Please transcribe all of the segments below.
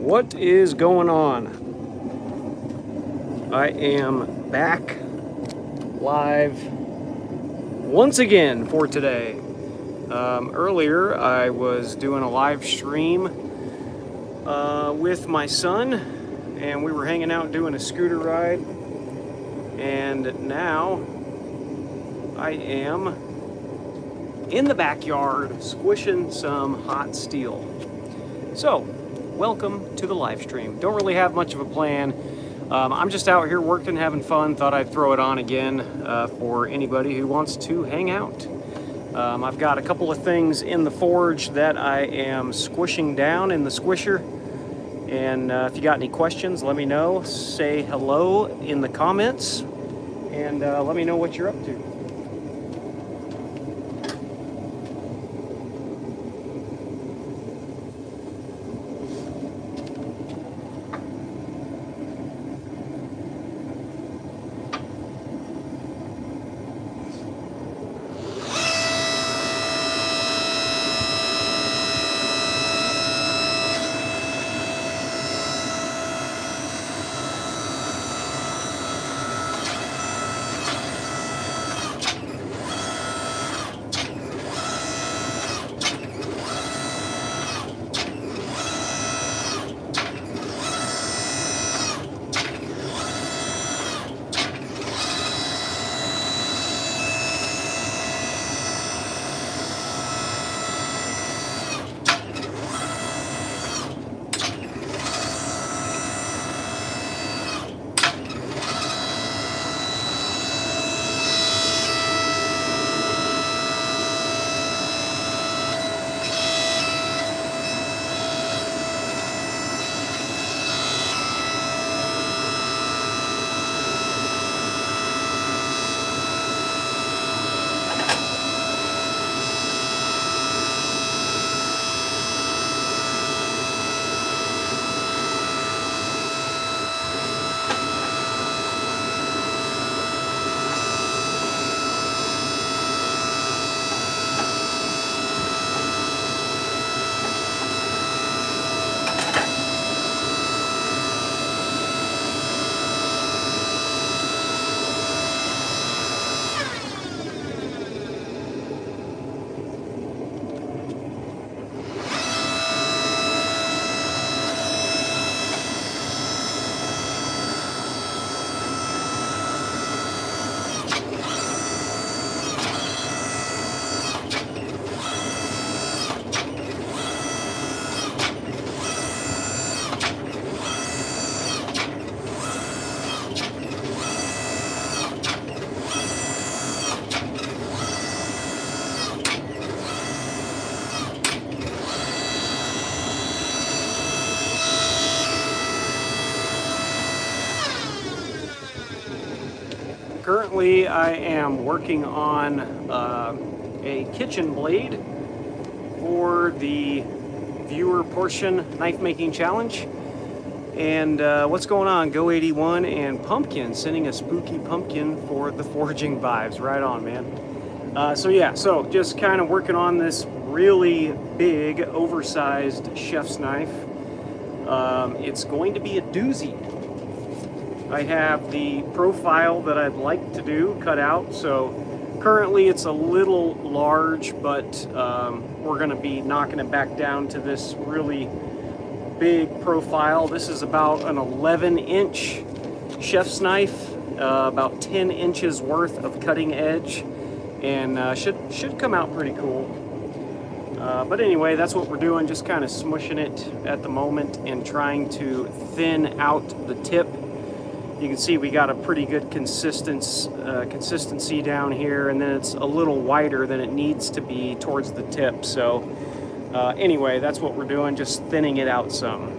What is going on? I am back live once again for today. Earlier I was doing a live stream with my son, and we were hanging out doing a scooter ride, and now I am in the backyard squishing some hot steel. So, welcome to the live stream. Don't really have much of a plan. I'm just out here working, having fun. Thought I'd throw it on again for anybody who wants to hang out. I've got a couple of things in the forge that I am squishing down in the squisher. And if you got any questions, let me know. Say hello in the comments, and let me know what you're up to. Currently, I am working on a kitchen blade for the viewer portion knife making challenge. And what's going on? Go81 and Pumpkin sending a spooky pumpkin for the forging vibes. Right on, man. So just kind of working on this really big, oversized chef's knife. It's going to be a doozy. I have the profile that I'd like to do cut out, so currently it's a little large, but we're going to be knocking it back down to this really big profile. This is about an 11-inch chef's knife, about 10 inches worth of cutting edge, and should come out pretty cool. But anyway, that's what we're doing, just kind of smushing it at the moment and trying to thin out the tip. You can see we got a pretty good consistency down here, and then it's a little wider than it needs to be towards the tip. So anyway, that's what we're doing, just thinning it out some.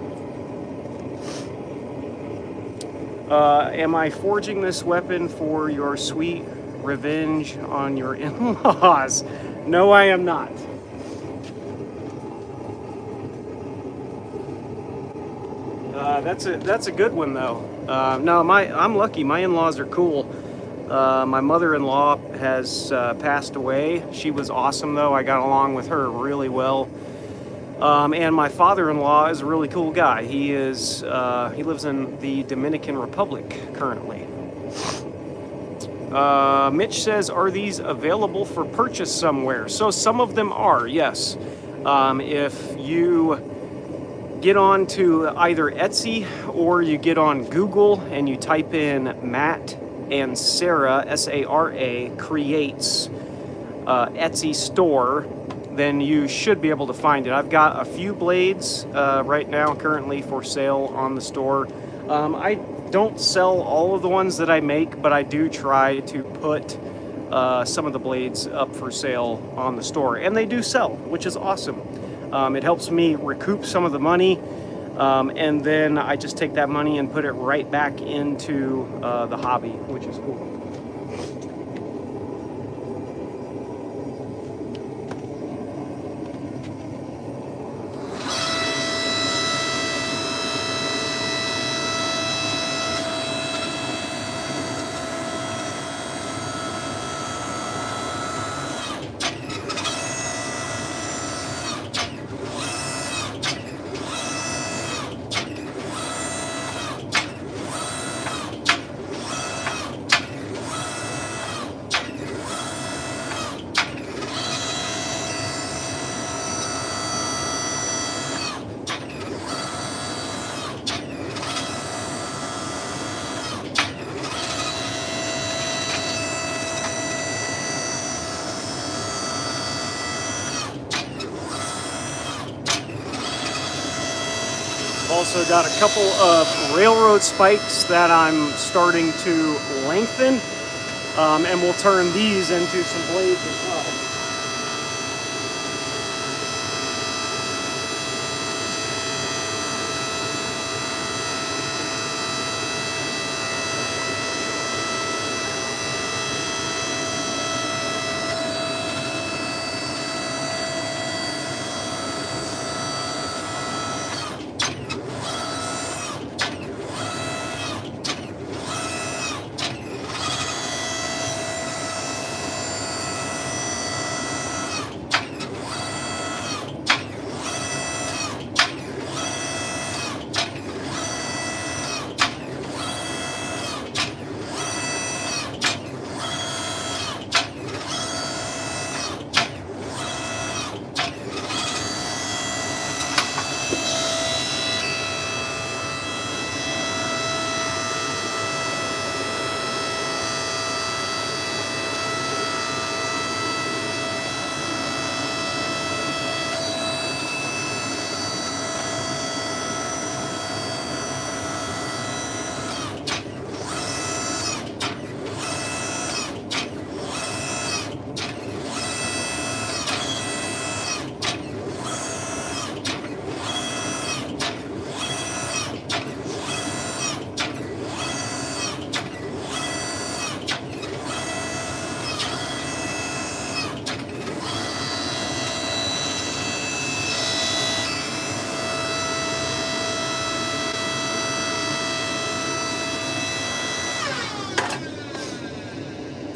Am I forging this weapon for your sweet revenge on your in-laws? No, I am not. That's a good one though. No, I'm lucky. My in-laws are cool. My mother-in-law has passed away. She was awesome though. I got along with her really well. And my father-in-law is a really cool guy. He lives in the Dominican Republic currently. Mitch says, are these available for purchase somewhere? So some of them are, yes. If you get on to either Etsy or you get on Google and you type in Matt and Sarah, S-A-R-A, creates Etsy store, then you should be able to find it. I've got a few blades right now currently for sale on the store. I don't sell all of the ones that I make, but I do try to put some of the blades up for sale on the store, and they do sell, which is awesome. It helps me recoup some of the money, and then I just take that money and put it right back into the hobby, which is cool. Also got a couple of railroad spikes that I'm starting to lengthen, and we'll turn these into some blades as well.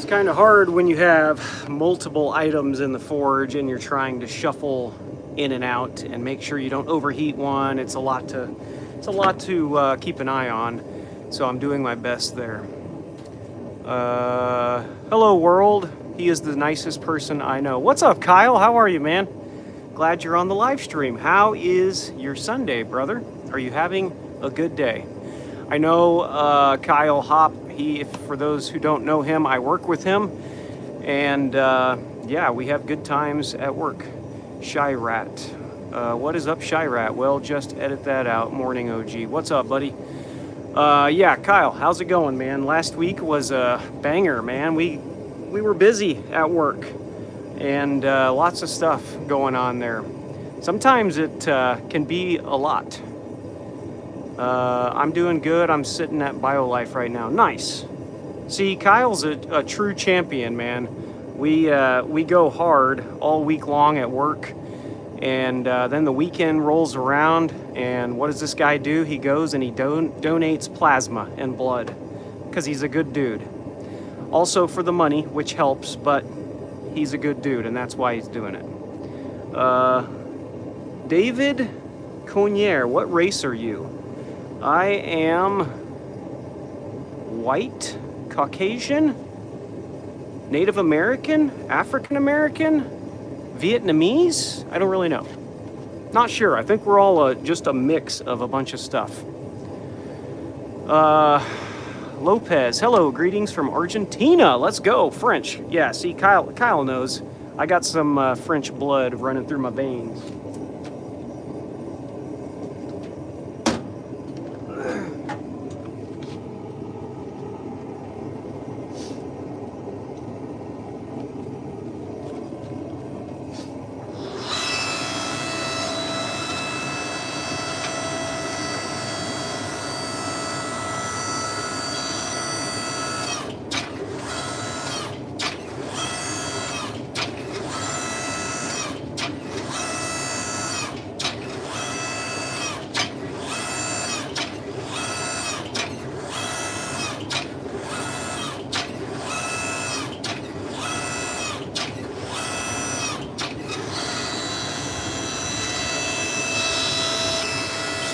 It's kind of hard when you have multiple items in the forge and you're trying to shuffle in and out and make sure you don't overheat one. It's a lot to keep an eye on. So I'm doing my best there. Hello world. He is the nicest person I know. What's up, Kyle? How are you, man? Glad you're on the live stream. How is your Sunday, brother? Are you having a good day? I know Kyle Hop. For those who don't know him, I work with him, and yeah, we have good times at work. Shy Rat. What is up, Shy Rat? Well, just edit that out. Morning, OG. What's up, buddy? Yeah, Kyle, how's it going, man? Last week was a banger, man. We were busy at work, and lots of stuff going on there. Sometimes it can be a lot. I'm doing good. I'm sitting at BioLife right now. Nice. See, Kyle's a true champion, man. We go hard all week long at work, and then the weekend rolls around, and what does this guy do? He goes and he donates plasma and blood, because he's a good dude. Also for the money, which helps, but he's a good dude, and that's why he's doing it. David Cognier, what race are you? I am white, Caucasian, Native American, African American, Vietnamese? I don't really know. Not sure. I think we're all just a mix of a bunch of stuff. Lopez, hello, greetings from Argentina. Let's go, French. Yeah, see, Kyle knows. I got some French blood running through my veins.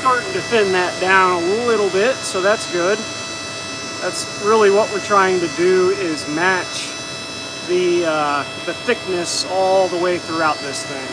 Starting to thin that down a little bit, so that's good. That's really what we're trying to do, is match the thickness all the way throughout this thing.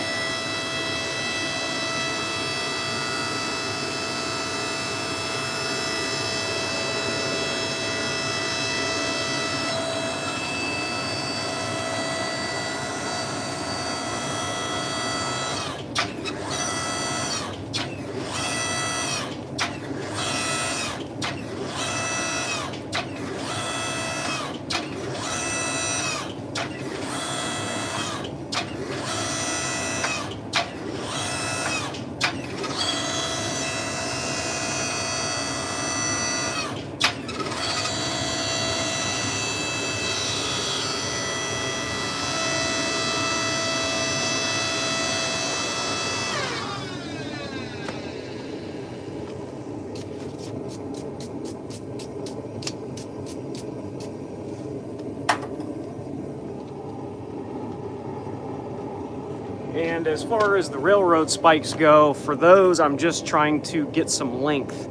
And as far as the railroad spikes go, for those, I'm just trying to get some length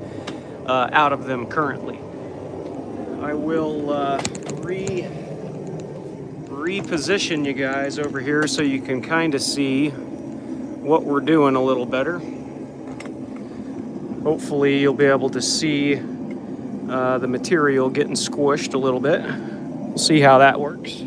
out of them currently. I will reposition you guys over here so you can kind of see what we're doing a little better. Hopefully you'll be able to see the material getting squished a little bit. We'll see how that works.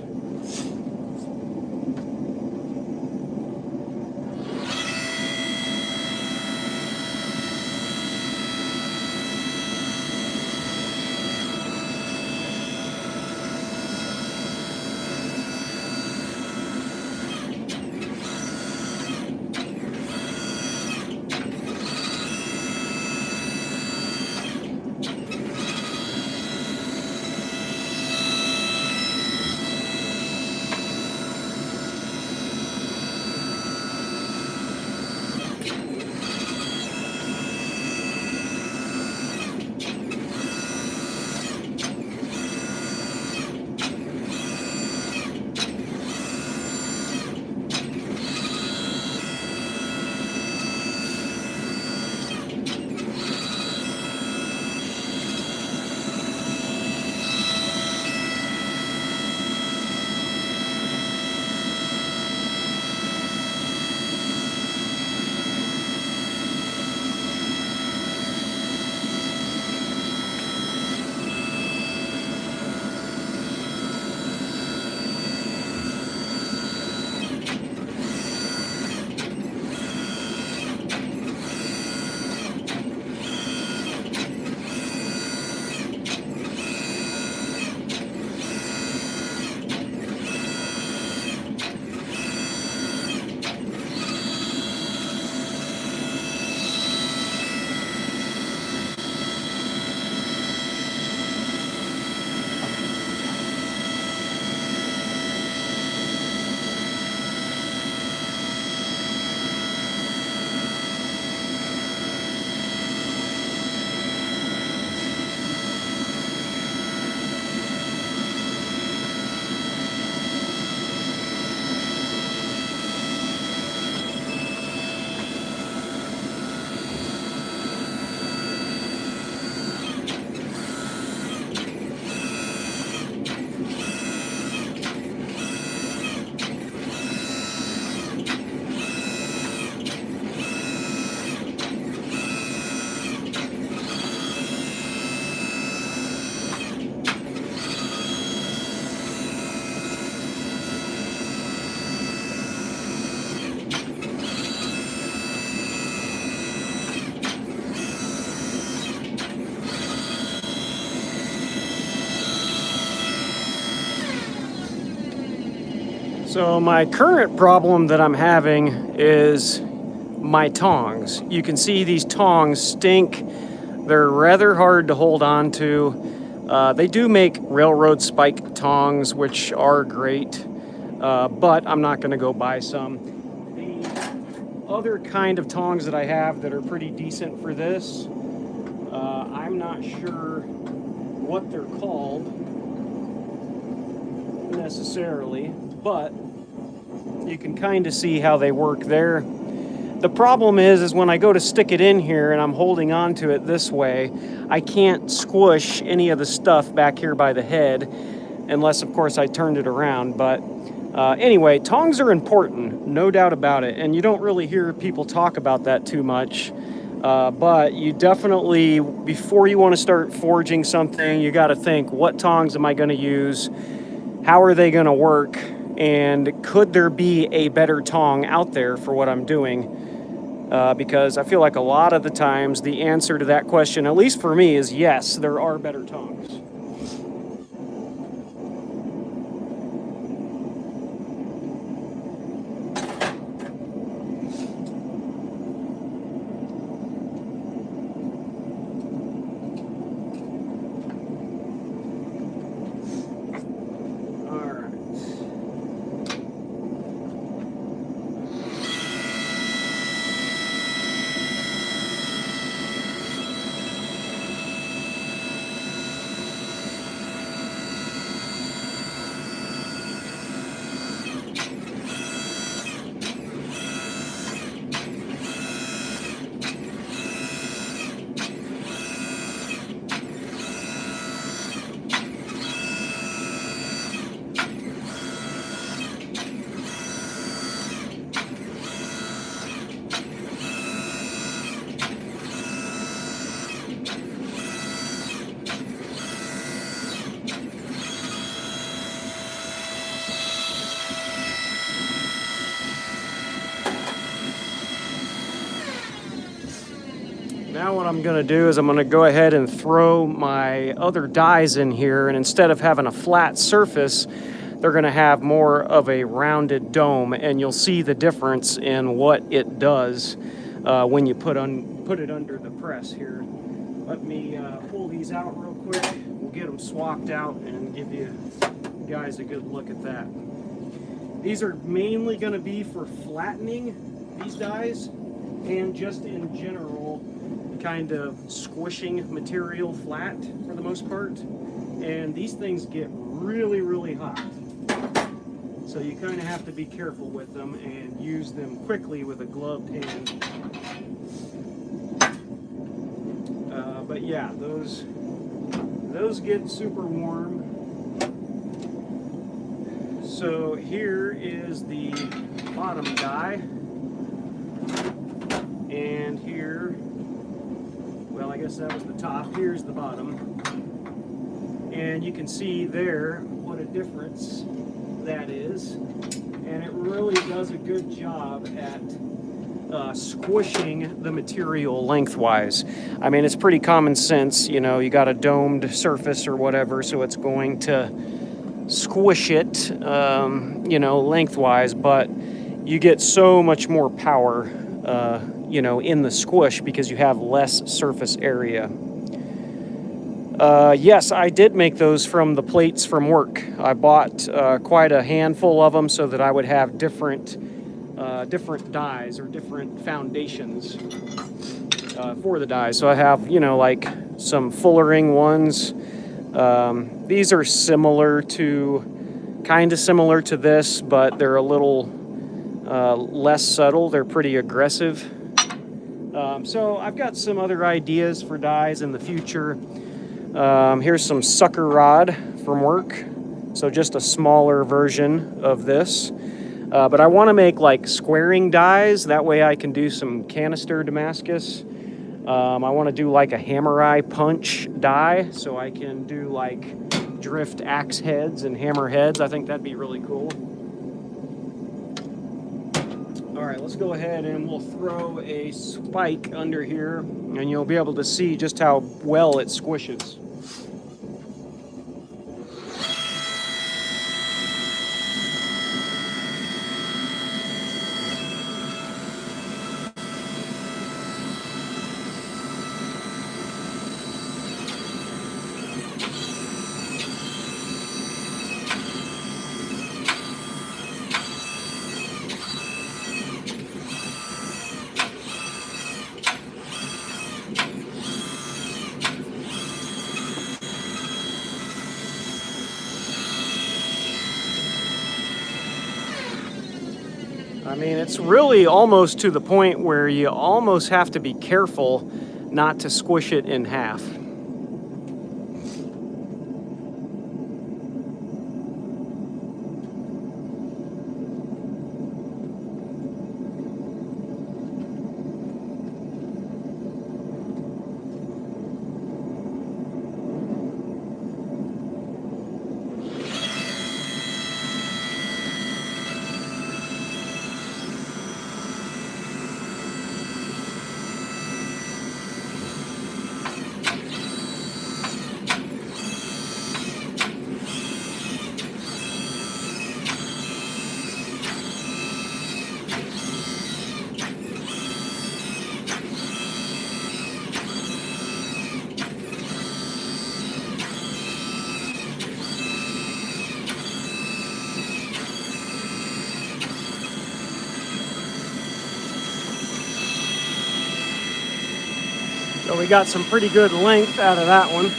So my current problem that I'm having is my tongs. You can see these tongs stink. They're rather hard to hold on to. They do make railroad spike tongs, which are great, but I'm not going to go buy some. The other kind of tongs that I have that are pretty decent for this, I'm not sure what they're called necessarily, but you can kind of see how they work there. The problem is when I go to stick it in here and I'm holding on to it this way, I can't squish any of the stuff back here by the head, unless of course I turned it around. But anyway, tongs are important, no doubt about it, and you don't really hear people talk about that too much. But you definitely, before you want to start forging something, you got to think, what tongs am I going to use? How are they going to work? And could there be a better tong out there for what I'm doing? Because I feel like a lot of the times the answer to that question, at least for me, is yes, there are better tongs. Now what I'm going to do is I'm going to go ahead and throw my other dies in here, and instead of having a flat surface, they're going to have more of a rounded dome, and you'll see the difference in what it does when you put it under the press here. Let me pull these out real quick. We'll get them swapped out and give you guys a good look at that. These are mainly going to be for flattening these dies, and just in general kind of squishing material flat for the most part. And these things get really, really hot. So you kind of have to be careful with them and use them quickly with a gloved hand. But yeah, those get super warm. So here is the bottom die. And here, well, I guess that was the top. Here's the bottom. And you can see there what a difference that is. And it really does a good job at squishing the material lengthwise. I mean, it's pretty common sense, you know, you got a domed surface or whatever, so it's going to squish it, you know, lengthwise, but you get so much more power you know, in the squish because you have less surface area. Yes, I did make those from the plates from work. I bought quite a handful of them so that I would have different dies or different foundations for the dies. So I have, you know, like some fullering ones. These are kind of similar to this, but they're a little less subtle. They're pretty aggressive. So I've got some other ideas for dies in the future. Here's some sucker rod from work. So just a smaller version of this. But I want to make like squaring dies. That way I can do some canister Damascus. I want to do like a hammer eye punch die. So I can do like drift axe heads and hammer heads. I think that'd be really cool. All right, let's go ahead and we'll throw a spike under here and you'll be able to see just how well it squishes. I mean, it's really almost to the point where you almost have to be careful not to squish it in half. So we got some pretty good length out of that one.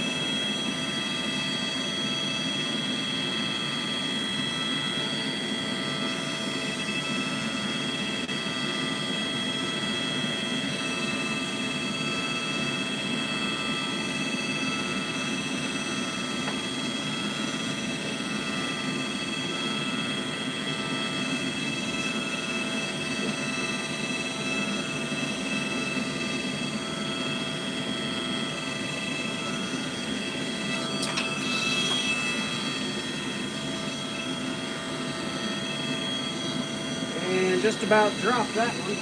And just about dropped that one.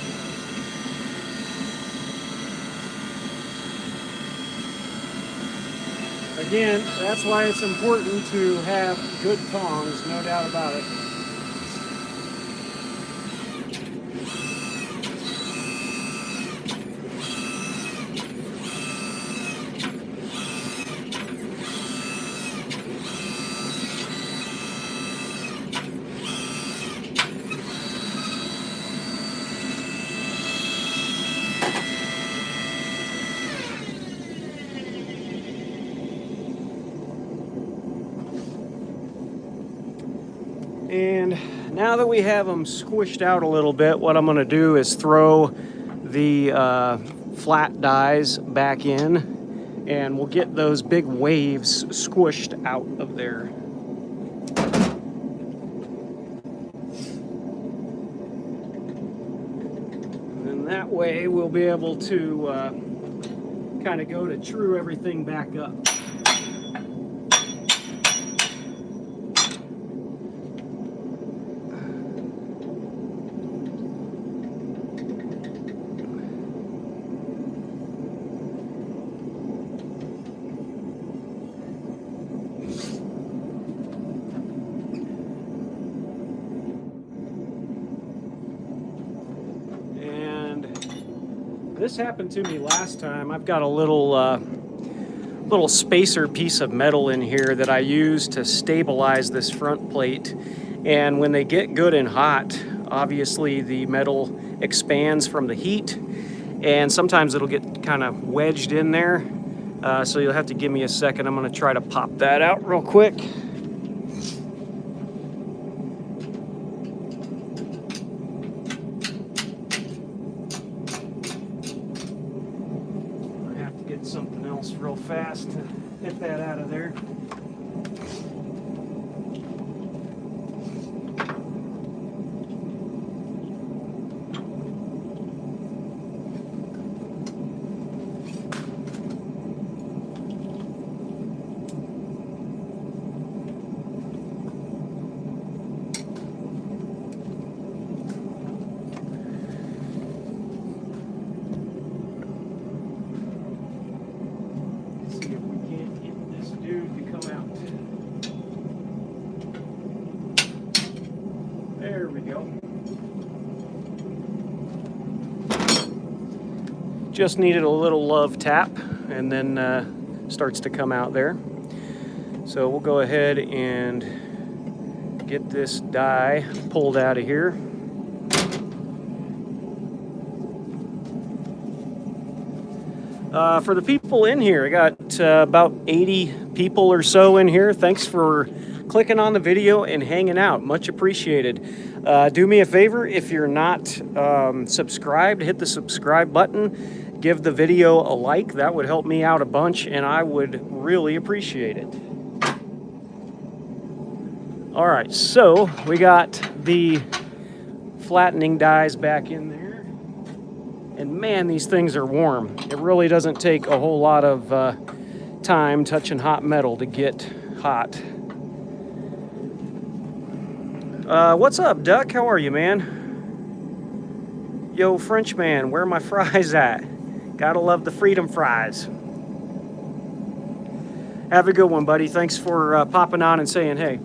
Again, that's why it's important to have good tongs, no doubt about it. And now that we have them squished out a little bit, what I'm going to do is throw the flat dies back in, and we'll get those big waves squished out of there. And that way we'll be able to kind of go to true everything back up. This happened to me last time. I've got a little spacer piece of metal in here that I use to stabilize this front plate. And when they get good and hot, obviously the metal expands from the heat, and sometimes it'll get kind of wedged in there. So you'll have to give me a second. I'm going to try to pop that out real quick. Something else real fast to get that out of there. There we go. Just needed a little love tap, and then starts to come out there. So we'll go ahead and get this die pulled out of here. For the people in here, I got about 80 people or so in here. Thanks for clicking on the video and hanging out. Much appreciated. Do me a favor, if you're not subscribed, hit the subscribe button. Give the video a like. That would help me out a bunch, and I would really appreciate it. All right, so we got the flattening dies back in there. And man, these things are warm. It really doesn't take a whole lot of time touching hot metal to get hot. What's up, Duck? How are you, man? Yo, French man, where are my fries at? Gotta love the freedom fries. Have a good one, buddy. Thanks for popping on and saying hey.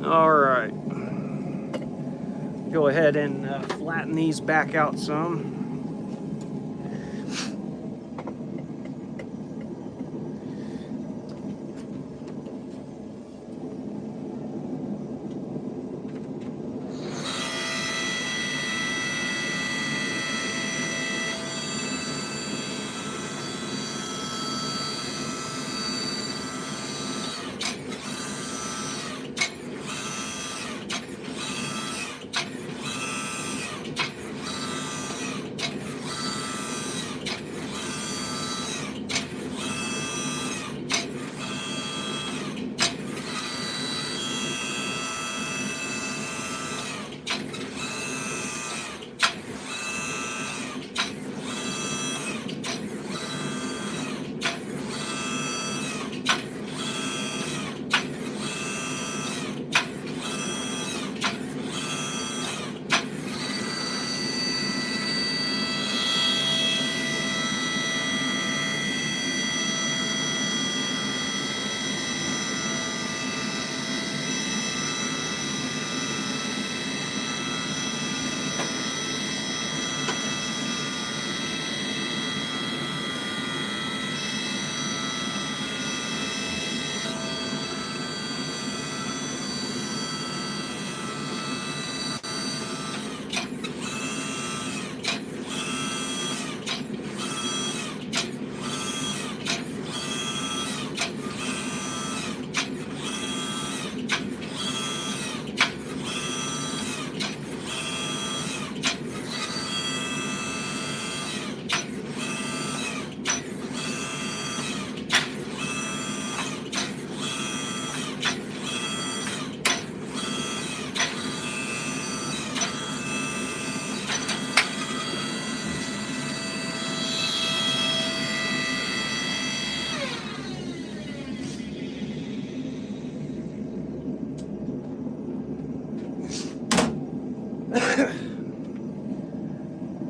All right, go ahead and flatten these back out some.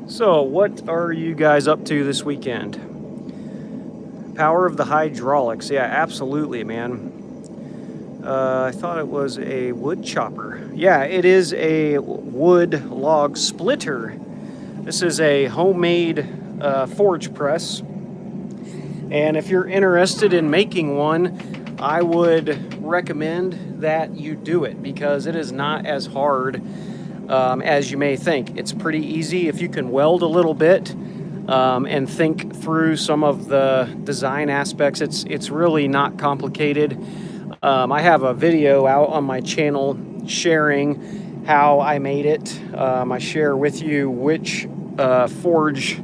So, what are you guys up to this weekend? Power of the hydraulics. Yeah, absolutely, man. I thought it was a wood chopper. Yeah, it is a wood log splitter. This is a homemade forge press. And if you're interested in making one, I would recommend that you do it because it is not as hard as you may think. It's pretty easy if you can weld a little bit and think through some of the design aspects. It's really not complicated. I have a video out on my channel sharing how I made it. I share with you which forge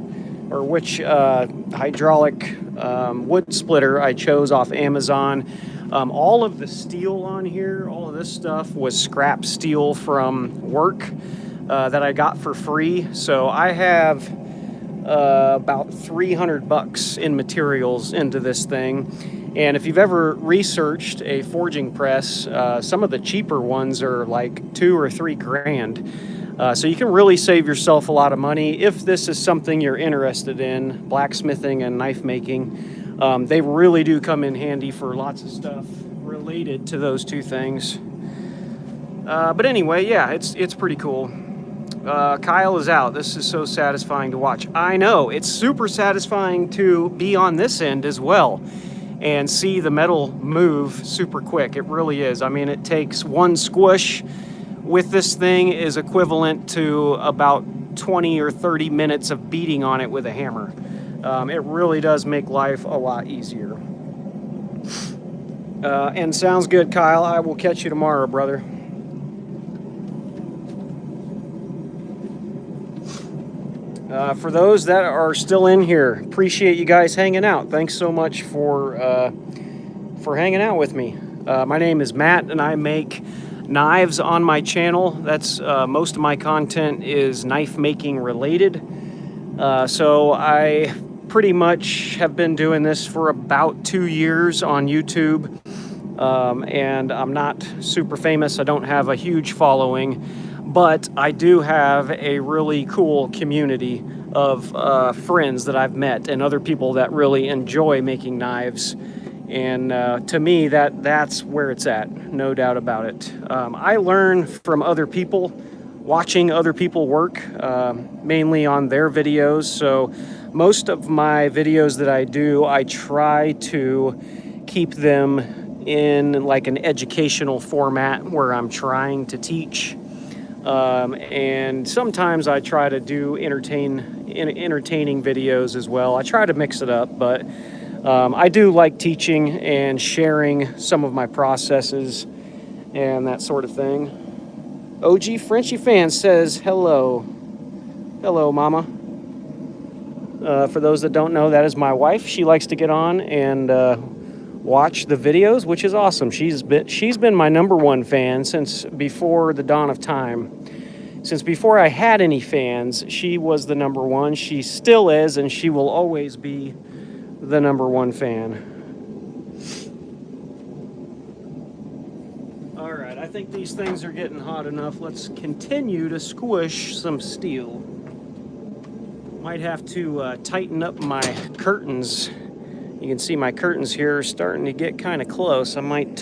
or which hydraulic wood splitter I chose off Amazon. All of the steel on here, all of this stuff was scrap steel from work that I got for free. So I have about $300 in materials into this thing. And if you've ever researched a forging press, some of the cheaper ones are like $2 or $3 grand. So you can really save yourself a lot of money if this is something you're interested in, blacksmithing and knife making. They really do come in handy for lots of stuff related to those two things. But anyway, yeah, it's pretty cool. Kyle is out. This is so satisfying to watch. I know, it's super satisfying to be on this end as well and see the metal move super quick. It really is. I mean, it takes one squish with this thing is equivalent to about 20 or 30 minutes of beating on it with a hammer. It really does make life a lot easier. And sounds good, Kyle. I will catch you tomorrow, brother. For those that are still in here, appreciate you guys hanging out. Thanks so much for hanging out with me. My name is Matt, and I make knives on my channel. That's most of my content is knife making related. So I pretty much have been doing this for about 2 years on YouTube, and I'm not super famous. I don't have a huge following, but I do have a really cool community of friends that I've met and other people that really enjoy making knives. And to me, that's where it's at, no doubt about it. I learn from other people, watching other people work, mainly on their videos. So most of my videos that I do, I try to keep them in like an educational format where I'm trying to teach. And sometimes I try to do entertaining videos as well. I try to mix it up, but I do like teaching and sharing some of my processes and that sort of thing. OG Frenchy fan says hello. Hello, mama. For those that don't know, that is my wife. She likes to get on and watch the videos, which is awesome. She's been my #1 fan since before the dawn of time. Since before I had any fans, she was the #1. She still is, and she will always be the #1 fan. All right, I think these things are getting hot enough. Let's continue to squish some steel. Might have to tighten up my curtains. You can see my curtains here are starting to get kind of close. I might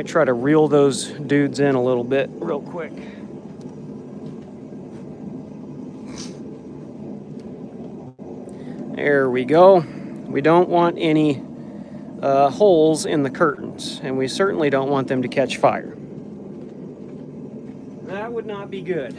try to reel those dudes in a little bit real quick. There we go. We don't want any holes in the curtains, and we certainly don't want them to catch fire. That would not be good.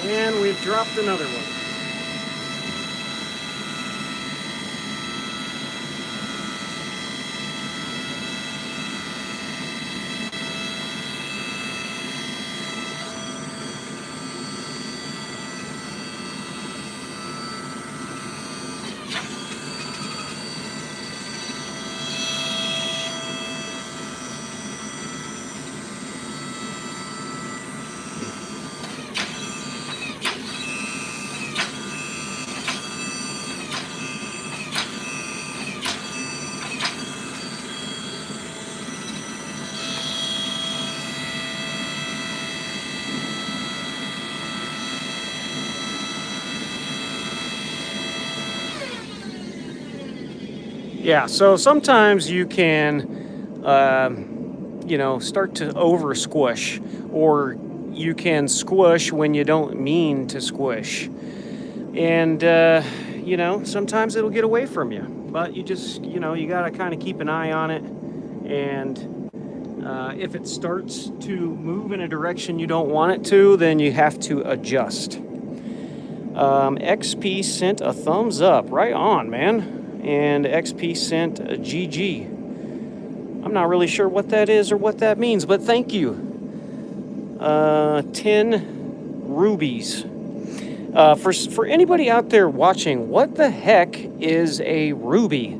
And we've dropped another one. Yeah, so sometimes you can, start to over squish, or you can squish when you don't mean to squish. And, sometimes it'll get away from you, but you just, you got to kind of keep an eye on it. And if it starts to move in a direction you don't want it to, then you have to adjust. XP sent a thumbs up. Right on, man. And XP sent a GG. I'm not really sure what that is or what that means, but thank you. 10 rubies. For anybody out there watching, what the heck is a ruby?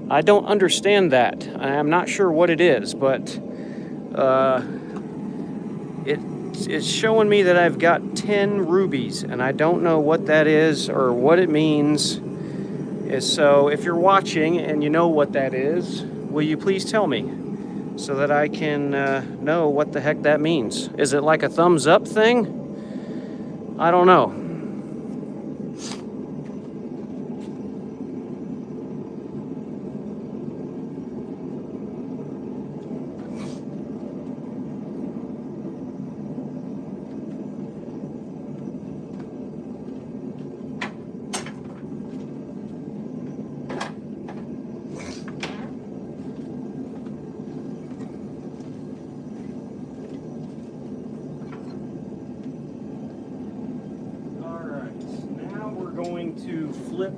I don't understand that. I'm not sure what it is, but it it's showing me that I've got 10 rubies, and I don't know what that is or what it means. So if you're watching and you know what that is, will you please tell me so that I can know what the heck that means? Is it like a thumbs up thing? I don't know. Going to flip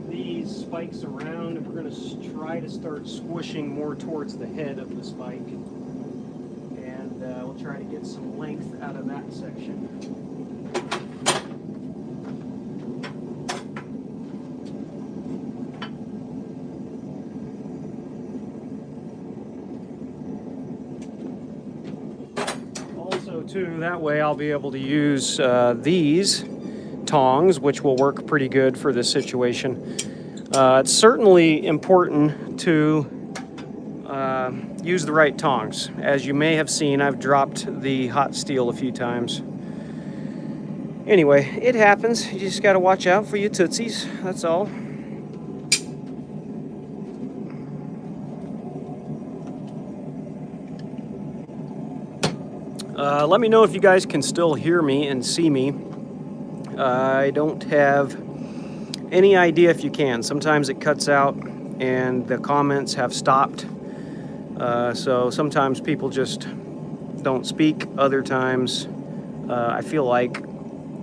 these spikes around, and we're going to try to start squishing more towards the head of the spike, and we'll try to get some length out of that section. Also too, that way I'll be able to use these tongs, which will work pretty good for this situation. It's certainly important to use the right tongs. As you may have seen, I've dropped the hot steel a few times. Anyway, it happens. You just got to watch out for your tootsies. That's all. Let me know if you guys can still hear me and see me. I don't have any idea if you can. Sometimes it cuts out and the comments have stopped. So sometimes people just don't speak. Other times I feel like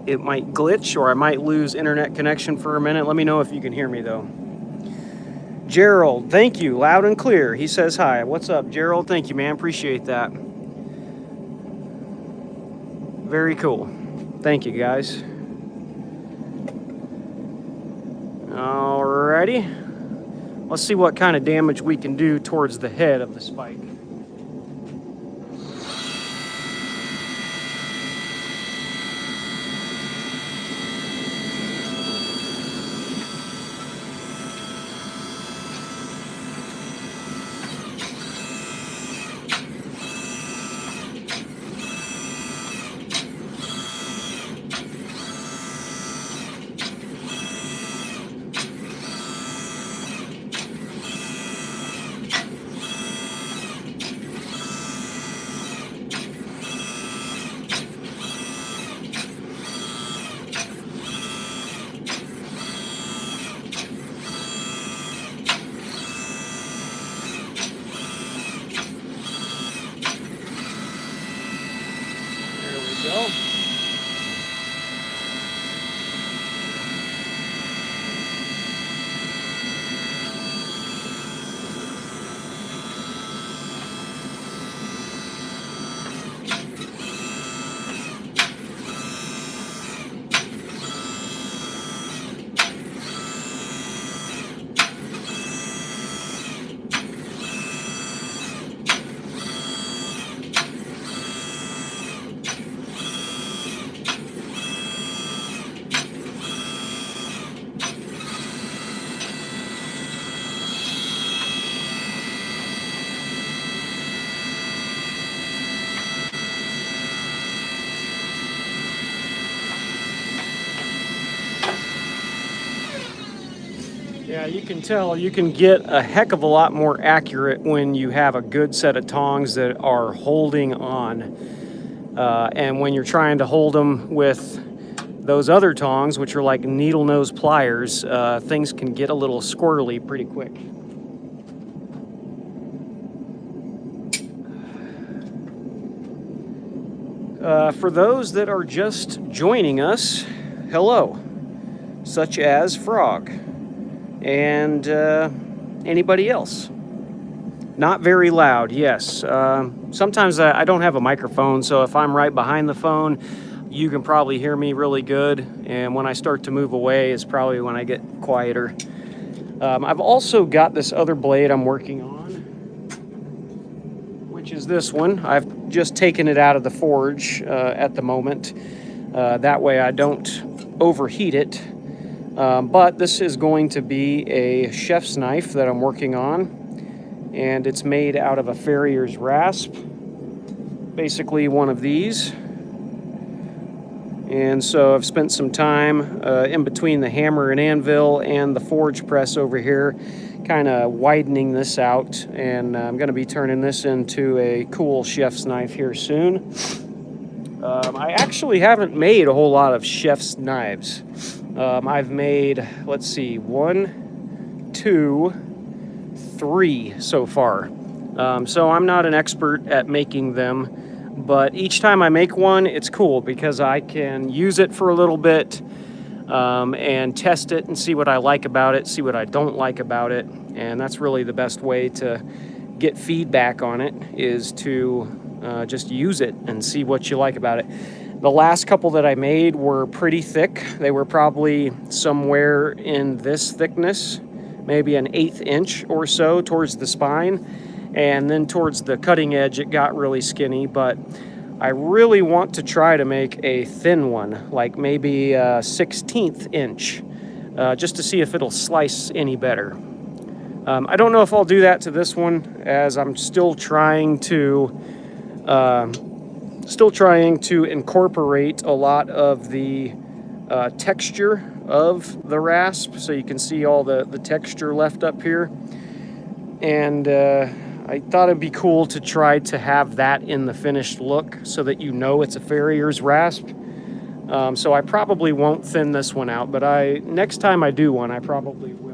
it might glitch or I might lose internet connection for a minute. Let me know if you can hear me though. Gerald, thank you, loud and clear. He says hi. What's up, Gerald? Thank you, man. Appreciate that. Very cool. Thank you, guys. Alrighty. Let's see what kind of damage we can do towards the head of the spike. Yeah, you can tell you can get a heck of a lot more accurate when you have a good set of tongs that are holding on. And when you're trying to hold them with those other tongs, which are like needle nose pliers, things can get a little squirrely pretty quick. For those that are just joining us, hello, such as Frog and anybody else. Not very loud, yes. Sometimes I don't have a microphone, so if I'm right behind the phone, you can probably hear me really good, and when I start to move away is probably when I get quieter. I've also got this other blade I'm working on, which is this one. I've just taken it out of the forge at the moment. That way I don't overheat it. But this is going to be a chef's knife that I'm working on, and it's made out of a farrier's rasp, basically one of these. And so I've spent some time in between the hammer and anvil and the forge press over here, kind of widening this out, and I'm going to be turning this into a cool chef's knife here soon. I actually haven't made a whole lot of chef's knives. I've made, let's see, 1, 2, 3 so far. So I'm not an expert at making them, but each time I make one, it's cool because I can use it for a little bit and test it and see what I like about it, see what I don't like about it. And that's really the best way to get feedback on it, is to just use it and see what you like about it. The last couple that I made were pretty thick. They were probably somewhere in this thickness, maybe an 1/8 inch or so towards the spine. And then towards the cutting edge, it got really skinny, but I really want to try to make a thin one, like maybe a 1/16 inch, just to see if it'll slice any better. I don't know if I'll do that to this one, as I'm still trying to incorporate a lot of the texture of the rasp, so you can see all the texture left up here. And I thought it'd be cool to try to have that in the finished look so that you know it's a farrier's rasp. So I probably won't thin this one out, but next time I do one, I probably will.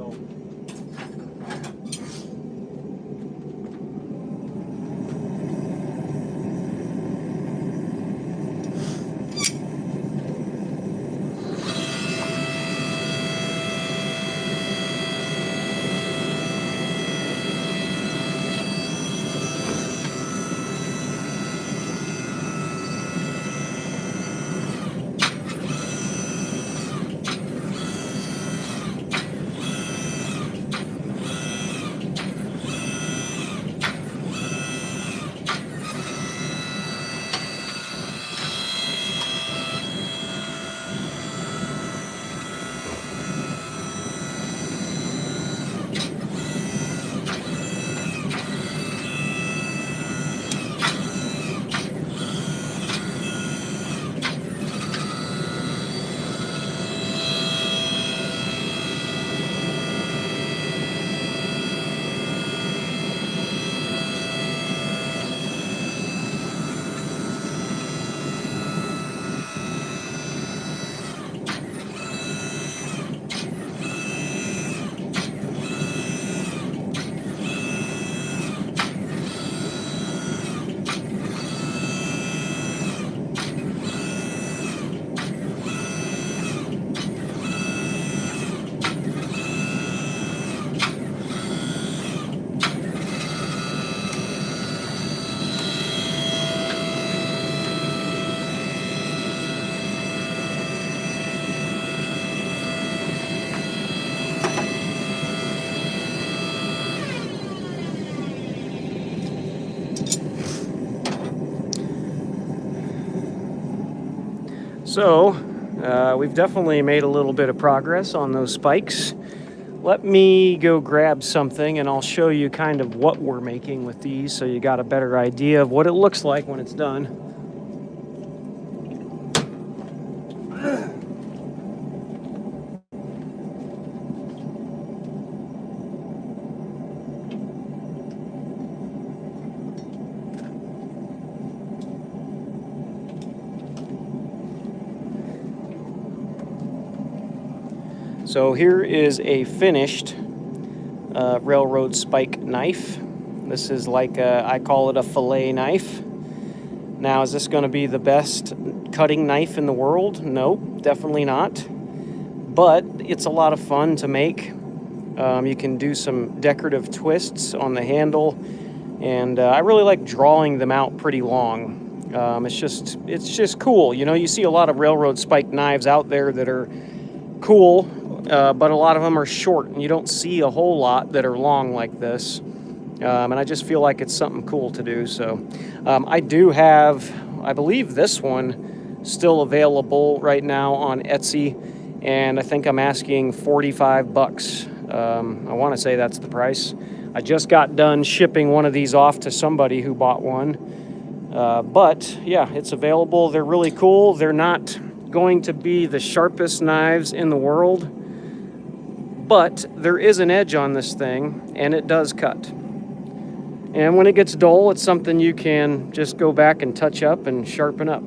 So, we've definitely made a little bit of progress on those spikes. Let me go grab something and I'll show you kind of what we're making with these, so you got a better idea of what it looks like when it's done. So here is a finished railroad spike knife. This is like I call it a fillet knife. Now, is this going to be the best cutting knife in the world? No, definitely not. But it's a lot of fun to make. You can do some decorative twists on the handle, and I really like drawing them out pretty long. It's just cool. You know, you see a lot of railroad spike knives out there that are cool, but a lot of them are short, and you don't see a whole lot that are long like this. And I just feel like it's something cool to do. So I do have, I believe this one still available right now on Etsy, and I think I'm asking 45 bucks. I want to say that's the price. I just got done shipping one of these off to somebody who bought one. But yeah, it's available. They're really cool. They're not going to be the sharpest knives in the world, but there is an edge on this thing, and it does cut. And when it gets dull, it's something you can just go back and touch up and sharpen up.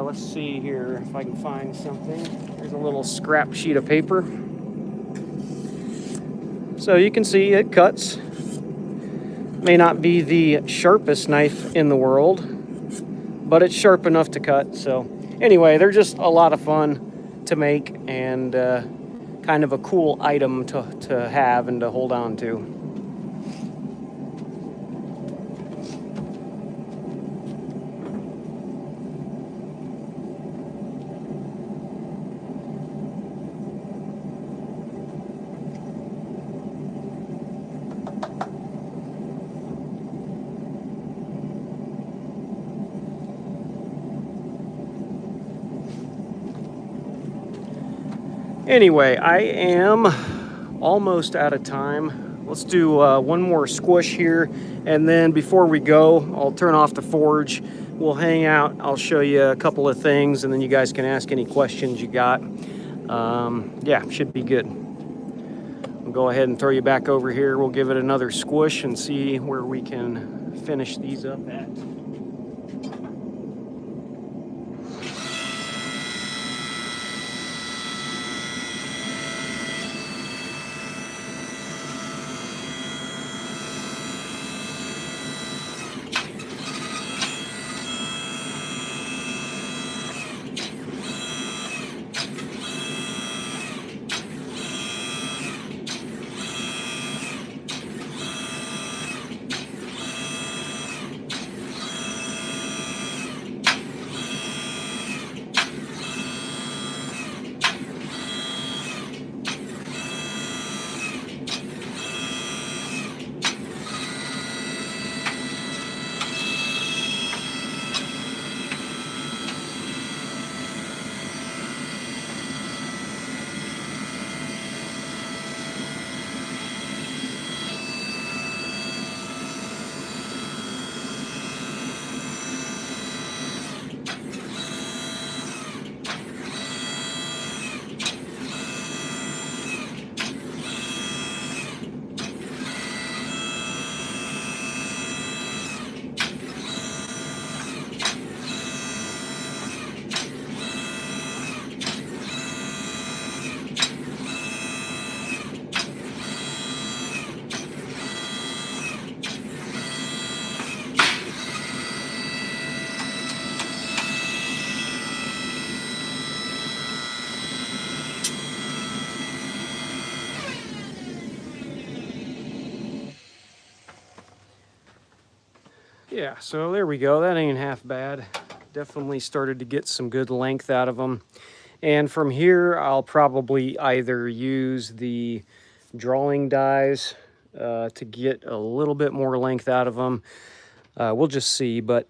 Let's see here if I can find something. There's a little scrap sheet of paper. So you can see it cuts. May not be the sharpest knife in the world, but it's sharp enough to cut. So anyway, they're just a lot of fun to make, and kind of a cool item to have and to hold on to. Anyway, I am almost out of time. Let's do one more squish here, and then before we go, I'll turn off the forge. We'll hang out. I'll show you a couple of things, and then you guys can ask any questions you got. Yeah, should be good. I'll go ahead and throw you back over here. We'll give it another squish and see where we can finish these up at. Yeah, so there we go. That ain't half bad. Definitely started to get some good length out of them. And from here, I'll probably either use the drawing dies to get a little bit more length out of them. We'll just see, but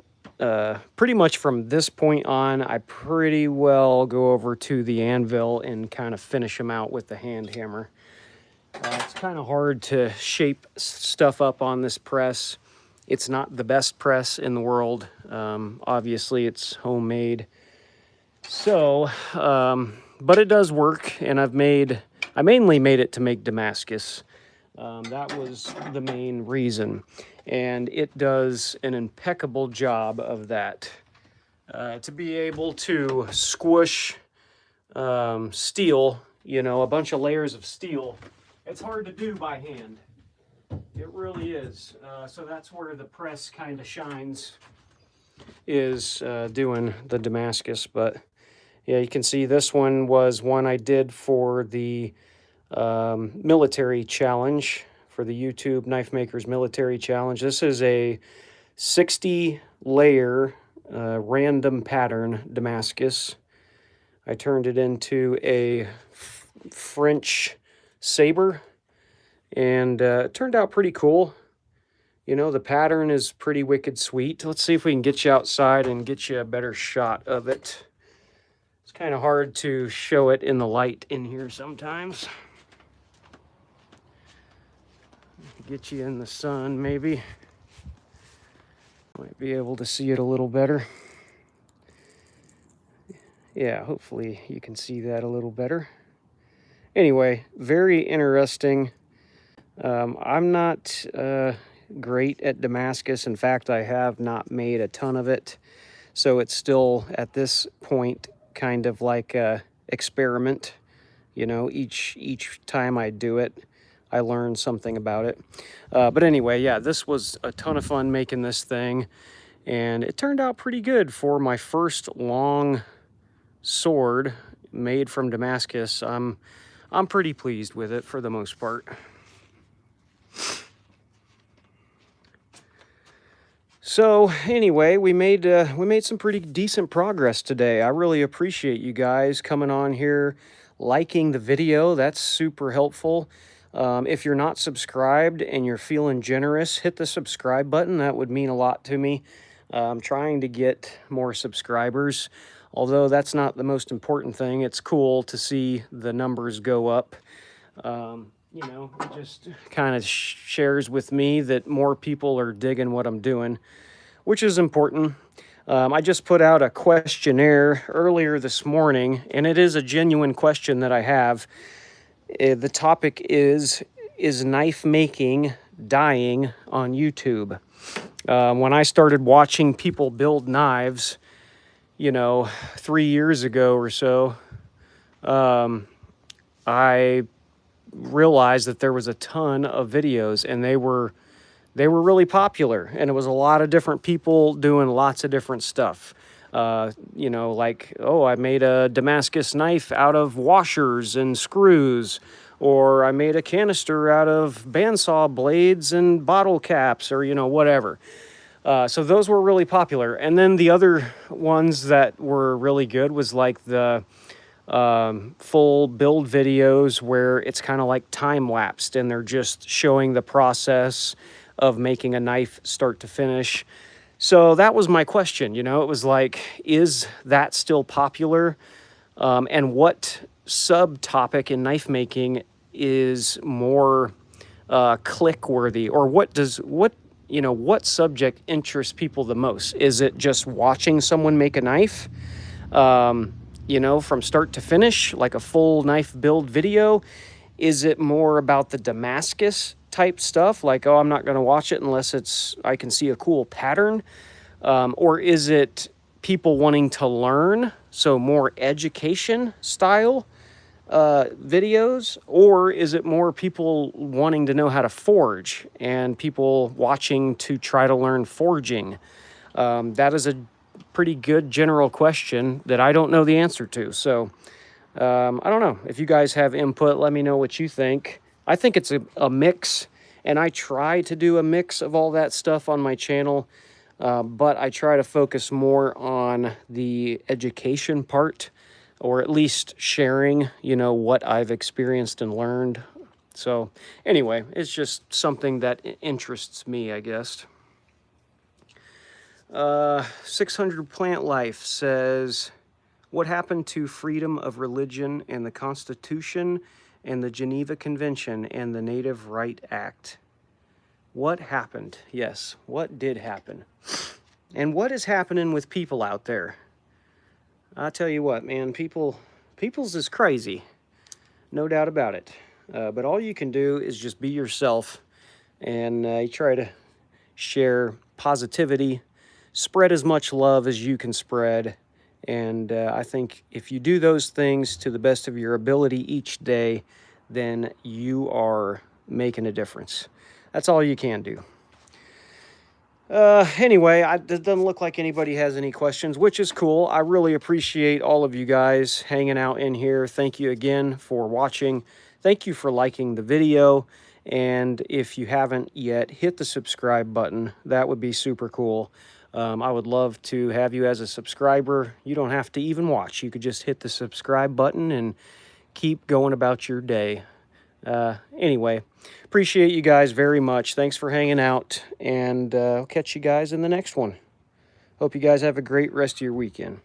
pretty much from this point on, I pretty well go over to the anvil and kind of finish them out with the hand hammer. It's kind of hard to shape stuff up on this press. It's not the best press in the world. Obviously, it's homemade. So, but it does work, and I mainly made it to make Damascus. That was the main reason. And it does an impeccable job of that. To be able to squish steel, you know, a bunch of layers of steel, it's hard to do by hand. It really is. So that's where the press kind of shines, is doing the Damascus. But yeah, you can see this one was one I did for the military challenge, for the YouTube Knife Makers Military Challenge. This is a 60 layer random pattern Damascus. I turned it into a French saber, And it turned out pretty cool. You know, the pattern is pretty wicked sweet. Let's see if we can get you outside and get you a better shot of it. It's kind of hard to show it in the light in here sometimes. Get you in the sun, maybe. Might be able to see it a little better. Yeah, hopefully you can see that a little better. Anyway, very interesting. I'm not great at Damascus. In fact, I have not made a ton of it. So it's still, at this point, kind of like a experiment. You know, each time I do it, I learn something about it. But anyway, yeah, this was a ton of fun making this thing. And it turned out pretty good for my first long sword made from Damascus. I'm pretty pleased with it for the most part. So anyway, we made some pretty decent progress today. I really appreciate you guys coming on here, liking the video. That's super helpful. If you're not subscribed and you're feeling generous, hit the subscribe button. That would mean a lot to me. I'm trying to get more subscribers, although that's not the most important thing. It's cool to see the numbers go up. You know, it just kind of shares with me that more people are digging what I'm doing, which is important. I just put out a questionnaire earlier this morning, and it is a genuine question that I have. The topic is knife making dying on YouTube? When I started watching people build knives, you know, 3 years ago or so, I realized that there was a ton of videos, and they were really popular, and it was a lot of different people doing lots of different stuff. You know, like, oh, I made a Damascus knife out of washers and screws, or I made a canister out of bandsaw blades and bottle caps, or, you know, whatever. So those were really popular. And then the other ones that were really good was like the full build videos where it's kind of like time-lapsed, and they're just showing the process of making a knife start to finish. So that was my question, you know, it was like, is that still popular? And what subtopic in knife making is more click-worthy, or what subject interests people the most? Is it just watching someone make a knife? You know, from start to finish, like a full knife build video? Is it more about the Damascus type stuff? Like, oh, I'm not going to watch it unless I can see a cool pattern. Or is it people wanting to learn, so more education style videos? Or is it more people wanting to know how to forge and people watching to try to learn forging? That is a pretty good general question that I don't know the answer to. So I don't know. If you guys have input, let me know what you think. I think it's a mix, and I try to do a mix of all that stuff on my channel, but I try to focus more on the education part, or at least sharing, you know, what I've experienced and learned. So anyway, it's just something that interests me, I guess. 600 Plant Life says, what happened to freedom of religion and the Constitution and the Geneva Convention and the Native Right Act? What happened? Yes, what did happen? And what is happening with people out there? I tell you what, man, people's is crazy. No doubt about it. But all you can do is just be yourself, and you try to share positivity, spread as much love as you can spread. And I think if you do those things to the best of your ability each day, then you are making a difference. That's all you can do. Anyway, it doesn't look like anybody has any questions, which is cool. I really appreciate all of you guys hanging out in here. Thank you again for watching. Thank you for liking the video. And if you haven't yet, hit the subscribe button. That would be super cool. I would love to have you as a subscriber. You don't have to even watch. You could just hit the subscribe button and keep going about your day. Anyway, appreciate you guys very much. Thanks for hanging out, and I'll catch you guys in the next one. Hope you guys have a great rest of your weekend.